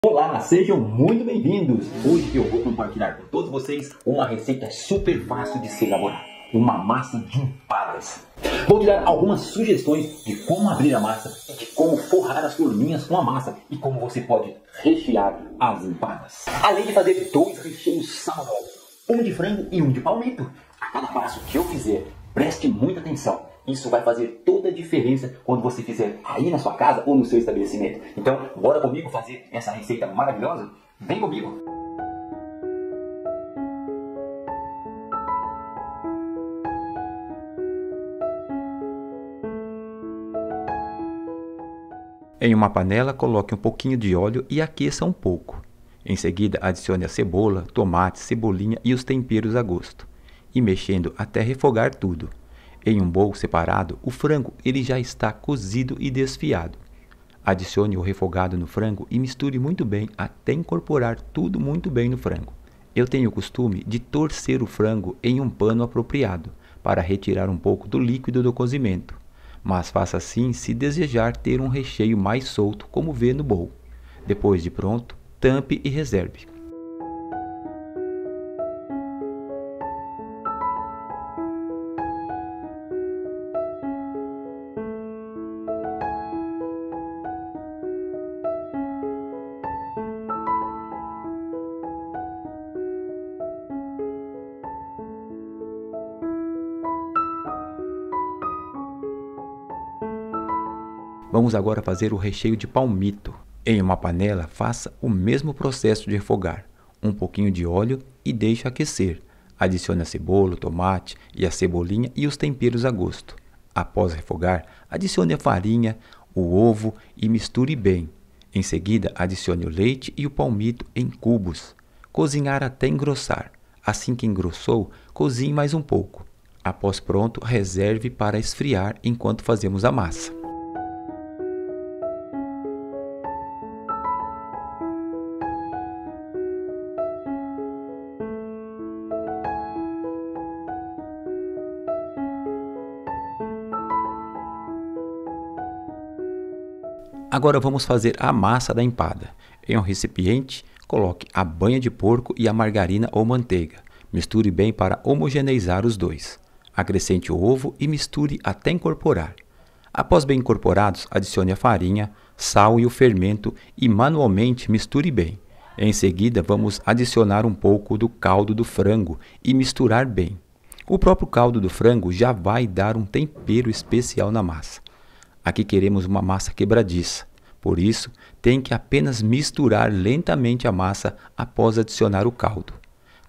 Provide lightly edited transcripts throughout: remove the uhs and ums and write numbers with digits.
Olá, sejam muito bem-vindos! Hoje eu vou compartilhar com todos vocês uma receita super fácil de se elaborar. Uma massa de empadas. Vou te dar algumas sugestões de como abrir a massa, de como forrar as forminhas com a massa e como você pode rechear as empadas. Além de fazer dois recheios saborosos, um de frango e um de palmito. A cada passo que eu fizer, preste muita atenção. Isso vai fazer toda a diferença quando você fizer aí na sua casa ou no seu estabelecimento. Então, bora comigo fazer essa receita maravilhosa? Vem comigo! Em uma panela, coloque um pouquinho de óleo e aqueça um pouco. Em seguida, adicione a cebola, tomate, cebolinha e os temperos a gosto. E mexendo até refogar tudo. Em um bowl separado, o frango ele já está cozido e desfiado. Adicione o refogado no frango e misture muito bem até incorporar tudo muito bem no frango. Eu tenho o costume de torcer o frango em um pano apropriado para retirar um pouco do líquido do cozimento, mas faça assim se desejar ter um recheio mais solto como vê no bowl. Depois de pronto, tampe e reserve. Vamos agora fazer o recheio de palmito. Em uma panela, faça o mesmo processo de refogar. Um pouquinho de óleo e deixe aquecer. Adicione a cebola, o tomate e a cebolinha e os temperos a gosto. Após refogar, adicione a farinha, o ovo e misture bem. Em seguida, adicione o leite e o palmito em cubos. Cozinhar até engrossar. Assim que engrossou, cozinhe mais um pouco. Após pronto, reserve para esfriar enquanto fazemos a massa. Agora vamos fazer a massa da empada. Em um recipiente, coloque a banha de porco e a margarina ou manteiga. Misture bem para homogeneizar os dois. Acrescente o ovo e misture até incorporar. Após bem incorporados, adicione a farinha, sal e o fermento e manualmente misture bem. Em seguida, vamos adicionar um pouco do caldo do frango e misturar bem. O próprio caldo do frango já vai dar um tempero especial na massa. Aqui queremos uma massa quebradiça, por isso tem que apenas misturar lentamente a massa após adicionar o caldo.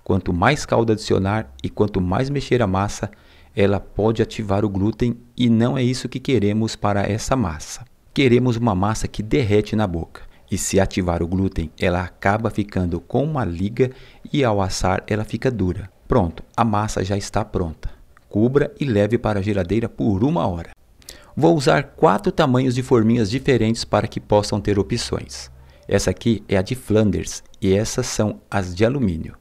Quanto mais caldo adicionar e quanto mais mexer a massa, ela pode ativar o glúten e não é isso que queremos para essa massa. Queremos uma massa que derrete na boca e se ativar o glúten, ela acaba ficando com uma liga e ao assar ela fica dura. Pronto, a massa já está pronta. Cubra e leve para a geladeira por 1 hora. Vou usar 4 tamanhos de forminhas diferentes para que possam ter opções. Essa aqui é a de Flanders e essas são as de alumínio.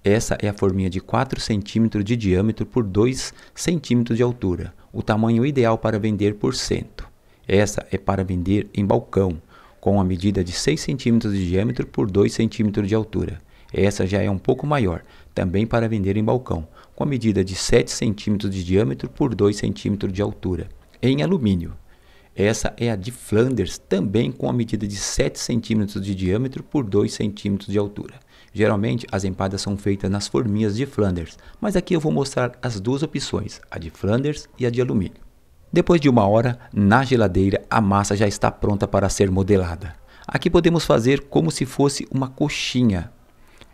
Essa é a forminha de 4 cm de diâmetro por 2 cm de altura, o tamanho ideal para vender por cento. Essa é para vender em balcão, com a medida de 6 cm de diâmetro por 2 cm de altura. Essa já é um pouco maior, também para vender em balcão, com a medida de 7 cm de diâmetro por 2 cm de altura. Em alumínio. Essa é a de Flanders, também com a medida de 7 cm de diâmetro por 2 cm de altura. Geralmente as empadas são feitas nas forminhas de Flanders, mas aqui eu vou mostrar as duas opções, a de Flanders e a de alumínio. Depois de 1 hora, na geladeira, a massa já está pronta para ser modelada. Aqui podemos fazer como se fosse uma coxinha.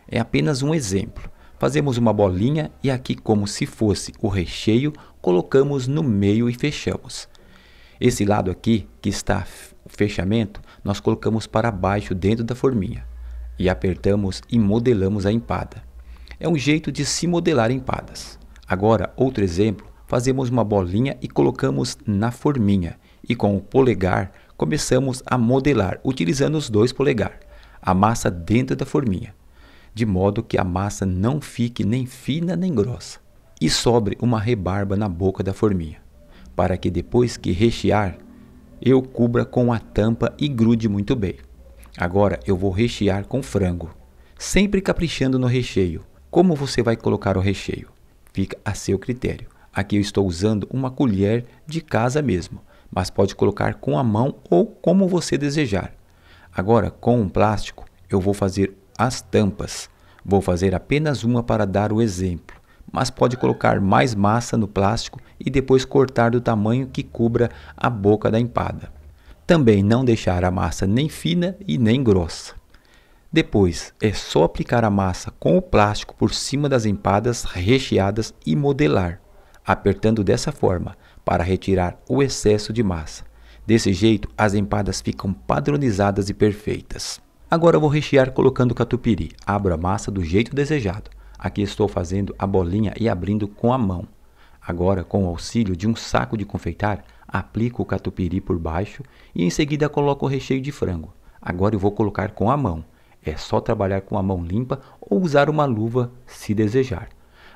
É apenas um exemplo. Fazemos uma bolinha e aqui, como se fosse o recheio, colocamos no meio e fechamos. Esse lado aqui, que está o fechamento, nós colocamos para baixo dentro da forminha. E apertamos e modelamos a empada. É um jeito de se modelar empadas. Agora, outro exemplo, fazemos uma bolinha e colocamos na forminha. E com o polegar, começamos a modelar, utilizando os 2 polegares, a massa dentro da forminha. De modo que a massa não fique nem fina nem grossa, e sobre uma rebarba na boca da forminha, para que depois que rechear, eu cubra com a tampa e grude muito bem. Agora eu vou rechear com frango, sempre caprichando no recheio. Como você vai colocar o recheio? Fica a seu critério. Aqui eu estou usando uma colher de casa mesmo, mas pode colocar com a mão ou como você desejar. Agora, com um plástico, eu vou fazer as tampas. Vou fazer apenas uma para dar o exemplo, mas pode colocar mais massa no plástico e depois cortar do tamanho que cubra a boca da empada. Também não deixar a massa nem fina e nem grossa. Depois é só aplicar a massa com o plástico por cima das empadas recheadas e modelar, apertando dessa forma para retirar o excesso de massa. Desse jeito as empadas ficam padronizadas e perfeitas. Agora eu vou rechear colocando catupiry. Abro a massa do jeito desejado. Aqui estou fazendo a bolinha e abrindo com a mão. Agora, com o auxílio de um saco de confeitar, aplico o catupiry por baixo e em seguida coloco o recheio de frango. Agora eu vou colocar com a mão. É só trabalhar com a mão limpa ou usar uma luva se desejar.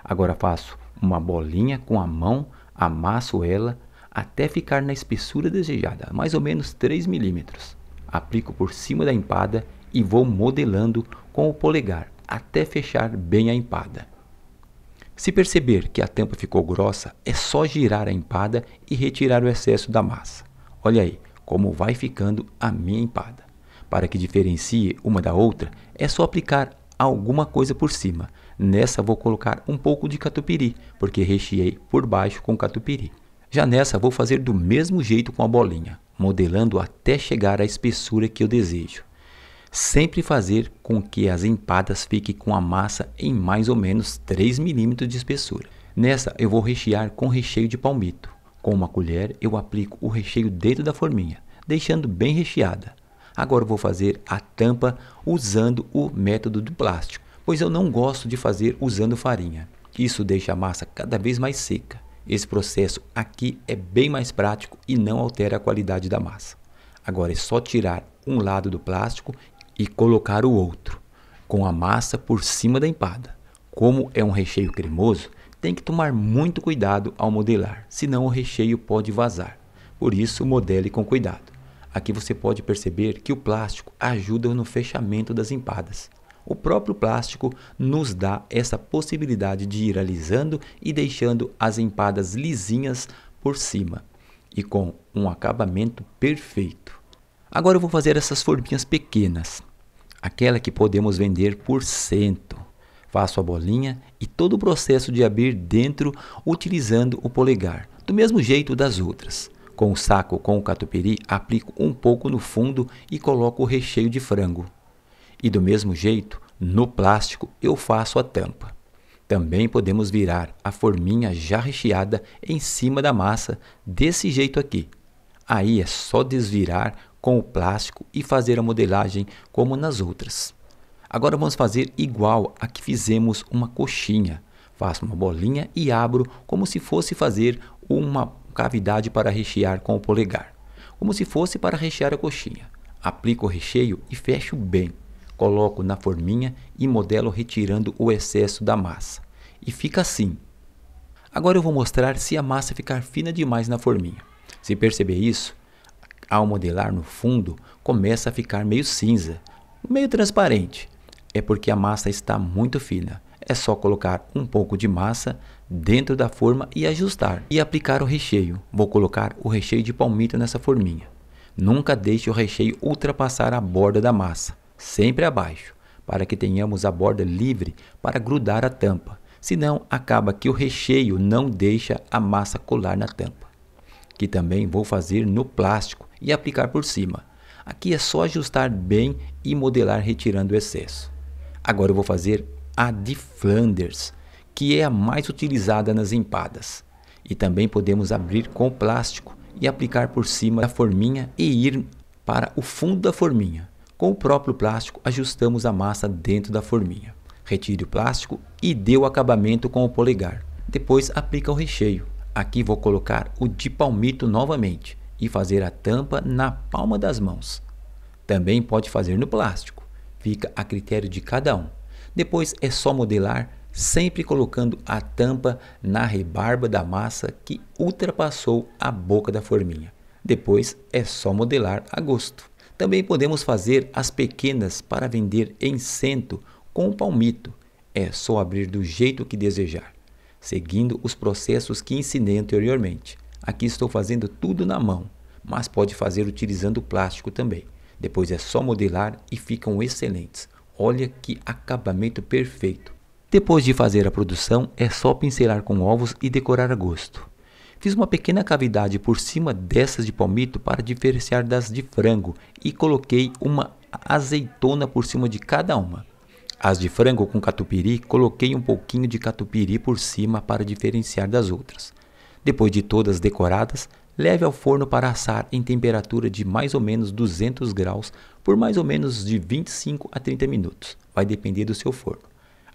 Agora faço uma bolinha com a mão, amasso ela até ficar na espessura desejada, mais ou menos 3 milímetros. Aplico por cima da empada e vou modelando com o polegar até fechar bem a empada. Se perceber que a tampa ficou grossa, é só girar a empada e retirar o excesso da massa. Olha aí como vai ficando a minha empada. Para que diferencie uma da outra, é só aplicar alguma coisa por cima. Nessa vou colocar um pouco de catupiry, porque recheei por baixo com catupiry. Já nessa vou fazer do mesmo jeito com a bolinha, modelando até chegar à espessura que eu desejo. Sempre fazer com que as empadas fiquem com a massa em mais ou menos 3 milímetros de espessura. Nessa eu vou rechear com recheio de palmito. Com uma colher eu aplico o recheio dentro da forminha, deixando bem recheada. Agora vou fazer a tampa usando o método do plástico, pois eu não gosto de fazer usando farinha. Isso deixa a massa cada vez mais seca. Esse processo aqui é bem mais prático e não altera a qualidade da massa. Agora é só tirar um lado do plástico e colocar o outro, com a massa por cima da empada. Como é um recheio cremoso, tem que tomar muito cuidado ao modelar, senão o recheio pode vazar. Por isso, modele com cuidado. Aqui você pode perceber que o plástico ajuda no fechamento das empadas. O próprio plástico nos dá essa possibilidade de ir alisando e deixando as empadas lisinhas por cima e com um acabamento perfeito. Agora eu vou fazer essas forminhas pequenas, aquela que podemos vender por cento. Faço a bolinha e todo o processo de abrir dentro utilizando o polegar, do mesmo jeito das outras. Com o saco com o catupiry, aplico um pouco no fundo e coloco o recheio de frango. E do mesmo jeito, no plástico, eu faço a tampa. Também podemos virar a forminha já recheada em cima da massa, desse jeito aqui. Aí é só desvirar com o plástico e fazer a modelagem como nas outras. Agora vamos fazer igual a que fizemos uma coxinha. Faço uma bolinha e abro como se fosse fazer uma cavidade para rechear com o polegar, como se fosse para rechear a coxinha. Aplico o recheio e fecho bem. Coloco na forminha e modelo retirando o excesso da massa. E fica assim. Agora eu vou mostrar se a massa ficar fina demais na forminha. Se perceber isso, ao modelar no fundo, começa a ficar meio cinza, meio transparente. É porque a massa está muito fina. É só colocar um pouco de massa dentro da forma e ajustar. E aplicar o recheio. Vou colocar o recheio de palmito nessa forminha. Nunca deixe o recheio ultrapassar a borda da massa, sempre abaixo, para que tenhamos a borda livre para grudar a tampa. Senão acaba que o recheio não deixa a massa colar na tampa. Que também vou fazer no plástico e aplicar por cima. Aqui é só ajustar bem e modelar retirando o excesso. Agora eu vou fazer a de Flanders, que é a mais utilizada nas empadas. E também podemos abrir com o plástico e aplicar por cima da forminha e ir para o fundo da forminha. Com o próprio plástico ajustamos a massa dentro da forminha. Retire o plástico e dê o acabamento com o polegar. Depois aplica o recheio. Aqui vou colocar o de palmito novamente e fazer a tampa na palma das mãos. Também pode fazer no plástico, fica a critério de cada um. Depois é só modelar, sempre colocando a tampa na rebarba da massa que ultrapassou a boca da forminha. Depois é só modelar a gosto. Também podemos fazer as pequenas para vender em cento com palmito. É só abrir do jeito que desejar, seguindo os processos que ensinei anteriormente. Aqui estou fazendo tudo na mão, mas pode fazer utilizando plástico também. Depois é só modelar e ficam excelentes. Olha que acabamento perfeito. Depois de fazer a produção, é só pincelar com ovos e decorar a gosto. Fiz uma pequena cavidade por cima dessas de palmito para diferenciar das de frango e coloquei uma azeitona por cima de cada uma. As de frango com catupiry, coloquei um pouquinho de catupiry por cima para diferenciar das outras. Depois de todas decoradas, leve ao forno para assar em temperatura de mais ou menos 200 graus por mais ou menos de 25 a 30 minutos. Vai depender do seu forno.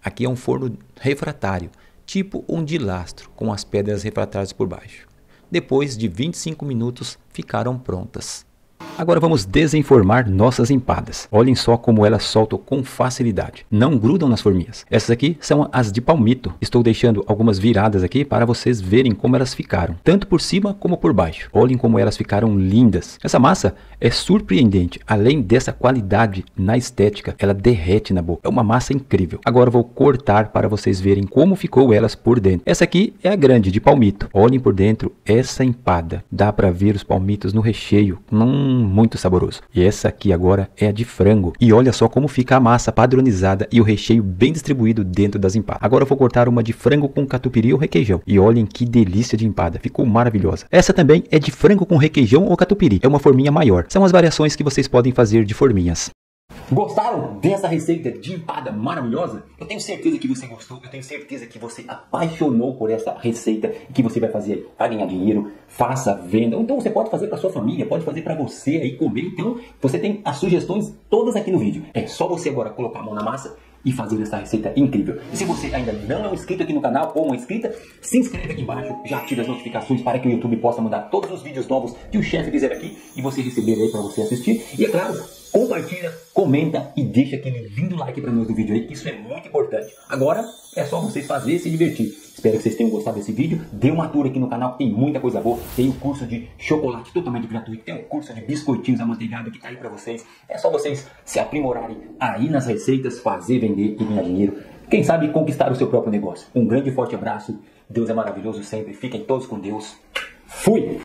Aqui é um forno refratário, tipo um de lastro, com as pedras refratárias por baixo. Depois de 25 minutos, ficaram prontas. Agora vamos desenformar nossas empadas. Olhem só como elas soltam com facilidade. Não grudam nas forminhas. Essas aqui são as de palmito. Estou deixando algumas viradas aqui para vocês verem como elas ficaram. Tanto por cima como por baixo. Olhem como elas ficaram lindas. Essa massa é surpreendente. Além dessa qualidade na estética, ela derrete na boca. É uma massa incrível. Agora vou cortar para vocês verem como ficou elas por dentro. Essa aqui é a grande, de palmito. Olhem por dentro essa empada. Dá para ver os palmitos no recheio. Muito saboroso. E essa aqui agora é a de frango. E olha só como fica a massa padronizada e o recheio bem distribuído dentro das empadas. Agora eu vou cortar uma de frango com catupiry ou requeijão. E olhem que delícia de empada. Ficou maravilhosa. Essa também é de frango com requeijão ou catupiry. É uma forminha maior. São as variações que vocês podem fazer de forminhas. Gostaram dessa receita de empada maravilhosa? Eu tenho certeza que você gostou, eu tenho certeza que você apaixonou por essa receita e que você vai fazer para ganhar dinheiro, faça, venda. Então você pode fazer para sua família, pode fazer para você aí comer. Então você tem as sugestões todas aqui no vídeo. É só você agora colocar a mão na massa e fazer essa receita incrível. E se você ainda não é um inscrito aqui no canal ou uma inscrita, se inscreve aqui embaixo, já ative as notificações para que o YouTube possa mandar todos os vídeos novos que o chefe fizer aqui e você receber aí para você assistir. E é claro, compartilha, comenta e deixa aquele lindo like para nós do vídeo aí, que isso é muito importante. Agora é só vocês fazerem e se divertir. Espero que vocês tenham gostado desse vídeo. Dê uma tour aqui no canal que tem muita coisa boa. Tem o curso de chocolate totalmente gratuito, tem o curso de biscoitinhos amanteigados que tá aí para vocês. É só vocês se aprimorarem aí nas receitas, fazer, vender e ganhar dinheiro. Quem sabe conquistar o seu próprio negócio. Um grande e forte abraço. Deus é maravilhoso sempre. Fiquem todos com Deus. Fui!